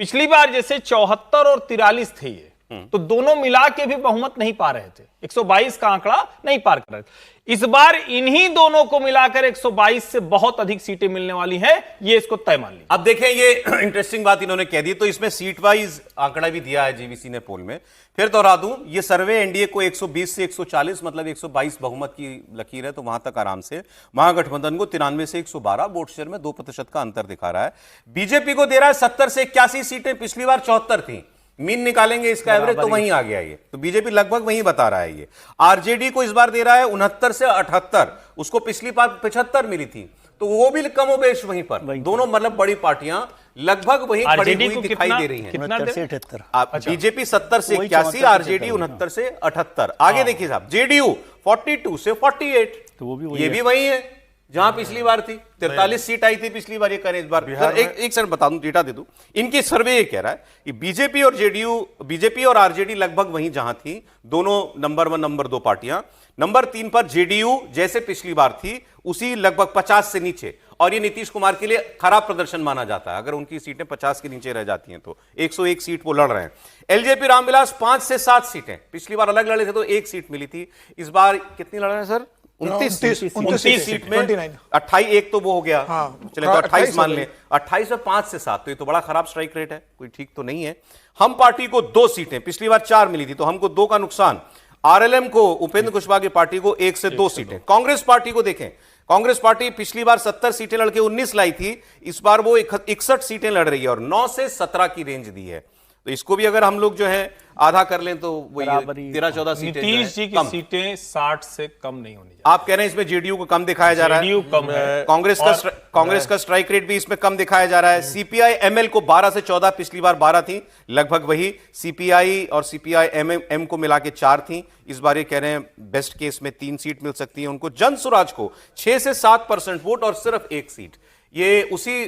पिछली बार जैसे 74 और 43 थे ये, तो दोनों मिला के भी बहुमत नहीं पा रहे थे, 122 का आंकड़ा नहीं पार कर रहे थे। इस बार इन्हीं दोनों को मिलाकर 122 से बहुत अधिक सीटें मिलने वाली हैं, ये इसको तय मान ली। अब देखें, ये इंटरेस्टिंग बात इन्होंने कह दी, तो इसमें सीट वाइज आंकड़ा भी दिया है जीवीसी ने पोल में। फिर दोहरा दूं, ये सर्वे एनडीए को 120 से 140 मतलब 122 बहुमत की लकीर है, तो वहां तक आराम से। महागठबंधन को 93 से 112 वोट शेयर में 2% का अंतर दिखा रहा है। बीजेपी को दे रहा है 70 से 81 सीटें, पिछली बार 74 थी। मीन निकालेंगे इसका एवरेज तो वहीं आ गया ये, तो बीजेपी लगभग वहीं बता रहा है ये। आरजेडी को इस बार दे रहा है 69 से 78, उसको पिछली बार 75 मिली थी, तो वो भी कमोबेश वहीं पर। दोनों मतलब बड़ी पार्टियां लगभग वहीं खड़ी हुई दिखाई दे रही हैं। 69 से 78, बीजेपी 70 से 81, आरजेडी 69 से 78। आगे देखिए साहब, जेडीयू 42 से 48, तो वो भी ये भी वही है जहां पिछली बार थी। 43 सीट आई थी पिछली बार, ये करें इस बार। एक सेकंड बता दूं, डेटा दे दूं। इनकी सर्वे ये कह रहा है कि बीजेपी और आरजेडी लगभग वहीं जहां थी, दोनों नंबर 1 नंबर 2 पार्टियां। नंबर 3 पर जेडीयू जैसे पिछली बार थी उसी लगभग 50 से नीचे, और ये नीतीश कुमार के लिए खराब प्रदर्शन माना जाता है अगर उनकी सीटें 50 के नीचे रह जाती हैं, तो 101 सीट वो लड़ रहे हैं। एलजेपी रामविलास 5 से 7 सीटें, पिछली बार अलग लड़े थे तो 1 सीट मिली थी, इस बार कितनी लड़ रहे हैं सर? 29 सीट में 28, एक तो वो हो गया, चले तो 28 मान लें, 28 में 5 से 7, तो ये तो बड़ा खराब स्ट्राइक रेट है, कोई ठीक तो नहीं है। हम पार्टी को 2 सीटें, पिछली बार 4 मिली थी, तो हमको 2 का नुकसान। आरएलएम को, उपेंद्र कुशवाहा की पार्टी को 1 से 2 सीटें। कांग्रेस पार्टी को देखें, कांग्रेस पार्टी पिछली बार 70 सीटें लड़के 19 लाई थी, इस बार वो 61 सीटें लड़ रही है और 9 से 17 की रेंज दी है, तो इसको भी अगर हम लोग जो है आधा कर लें तो वो 13-14 सीटें। नीतीश जी की सीटें 60 से कम नहीं होनी चाहिए। आप कह रहे हैं इसमें जेडीयू को कम दिखाया जा रहा है, जेडीयू कम है, कांग्रेस का स्ट्राइक रेट भी इसमें कम दिखाया जा रहा है। सीपीआई एमएल को 12 से 14, पिछली बार 12 थी, लगभग वही। सीपीआई और सीपीआई एम को मिला के 4 थी, इस बार ये कह रहे हैं बेस्ट केस में 3 सीट मिल सकती है उनको। जन स्वराज को 6 से 7% वोट और सिर्फ 1 सीट, ये उसी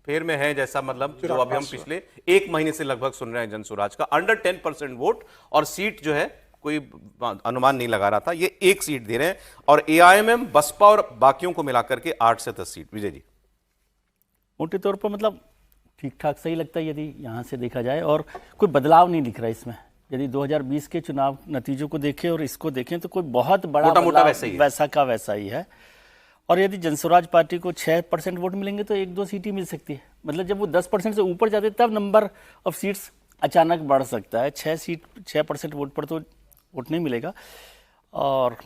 फेर में है जैसा मतलब जो अभी हम पिछले 1 महीने से लगभग सुन रहे हैं जन स्वराज का। अंडर 10% वोट और सीट जो है कोई अनुमान नहीं लगा रहा था, ये 1 सीट दे रहे हैं। और एआईएमएम, बसपा और बाकियों को मिलाकर के 8 से 10 सीट। विजय जी, मोटे तौर पर मतलब ठीक ठाक सही लगता है यदि यहाँ से देखा जाए, और कोई बदलाव नहीं दिख रहा इसमें। यदि 2020 के चुनाव नतीजों को देखें और इसको देखें तो कोई बहुत बड़ा मोटा वैसा का वैसा ही है। और यदि जनस्वराज पार्टी को 6% वोट मिलेंगे तो 1-2 सीट ही मिल सकती है। मतलब जब वो 10% से ऊपर जाते तब नंबर ऑफ सीट्स अचानक बढ़ सकता है। 6% वोट पर तो वोट नहीं मिलेगा। और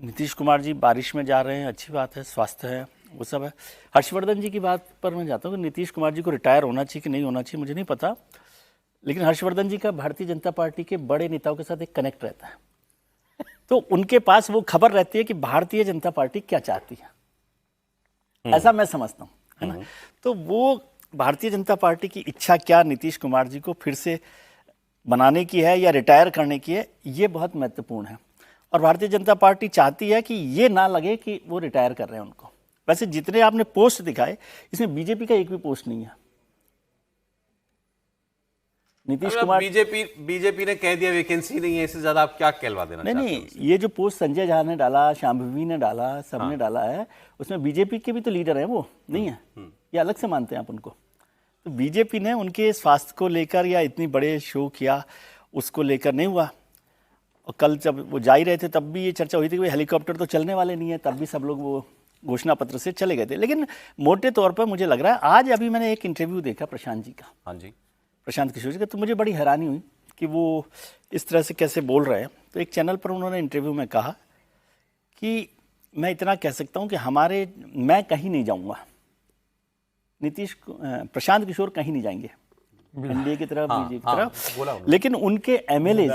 नीतीश कुमार जी बारिश में जा रहे हैं, अच्छी बात है, स्वास्थ्य है, वो सब है। हर्षवर्धन जी की बात पर मैं जाता हूँ कि नीतीश कुमार जी को रिटायर होना चाहिए कि नहीं होना चाहिए मुझे नहीं पता, लेकिन हर्षवर्धन जी का भारतीय जनता पार्टी के बड़े नेताओं के साथ एक कनेक्ट रहता है, तो उनके पास वो खबर रहती है कि भारतीय जनता पार्टी क्या चाहती है, ऐसा मैं समझता हूँ, है ना। तो वो भारतीय जनता पार्टी की इच्छा क्या नीतीश कुमार जी को फिर से बनाने की है या रिटायर करने की है, ये बहुत महत्वपूर्ण है। और भारतीय जनता पार्टी चाहती है कि ये ना लगे कि वो रिटायर कर रहे हैं उनको। वैसे जितने आपने पोस्ट दिखाए इसमें बीजेपी का एक भी पोस्ट नहीं है। नीतीश कुमार, बीजेपी ने कह दिया वैकेंसी नहीं है, इससे ज्यादा आप क्या कहलवा देना चाहते हैं? नहीं, ये जो पोस्ट संजय झा ने डाला, शांभवी ने डाला, सबने डाला है, उसमें बीजेपी के भी तो लीडर हैं, वो नहीं है, ये अलग से मानते हैं आप उनको। तो बीजेपी ने उनके स्वास्थ्य को लेकर या इतनी बड़े शो किया उसको लेकर नहीं हुआ। और कल जब वो जा ही रहे थे तब भी ये चर्चा हुई थी कि हेलीकॉप्टर तो चलने वाले नहीं है, तब भी सब लोग वो घोषणा पत्र से चले गए थे। लेकिन मोटे तौर पर मुझे लग रहा है, आज अभी मैंने एक इंटरव्यू देखा प्रशांत जी का, हाँ जी, प्रशांत किशोर जी का, तो मुझे बड़ी हैरानी हुई कि वो इस तरह से कैसे बोल रहे हैं। तो एक चैनल पर उन्होंने इंटरव्यू में कहा कि मैं इतना कह सकता हूं कि मैं कहीं नहीं जाऊंगा, प्रशांत किशोर कहीं नहीं जाएंगे एनडीए की तरफ, बीजेपी की तरफ, लेकिन उनके एमएलए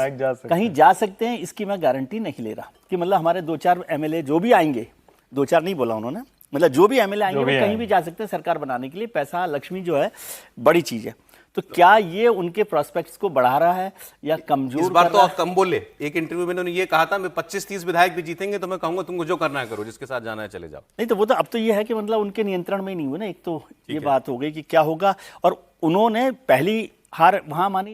कहीं जा सकते हैं, इसकी मैं गारंटी नहीं ले रहा। कि मतलब हमारे 2-4 एमएलए जो भी आएंगे, 2-4 नहीं बोला उन्होंने, मतलब जो भी एमएलए आएंगे वो कहीं भी जा सकते हैं सरकार बनाने के लिए। पैसा लक्ष्मी जो है बड़ी चीज है। तो क्या ये उनके प्रोस्पेक्ट्स को बढ़ा रहा है या कमजोर? इस बार तो आप कम बोले। एक इंटरव्यू में उन्होंने ये कहा था, मैं 25-30 विधायक भी जीतेंगे तो मैं कहूंगा तुमको जो करना है करो, जिसके साथ जाना है चले जाओ। नहीं तो वो तो अब तो ये है कि मतलब उनके नियंत्रण में ही नहीं हुआ ना, एक तो ये बात हो गई कि क्या होगा। और उन्होंने पहली हार वहां मानी।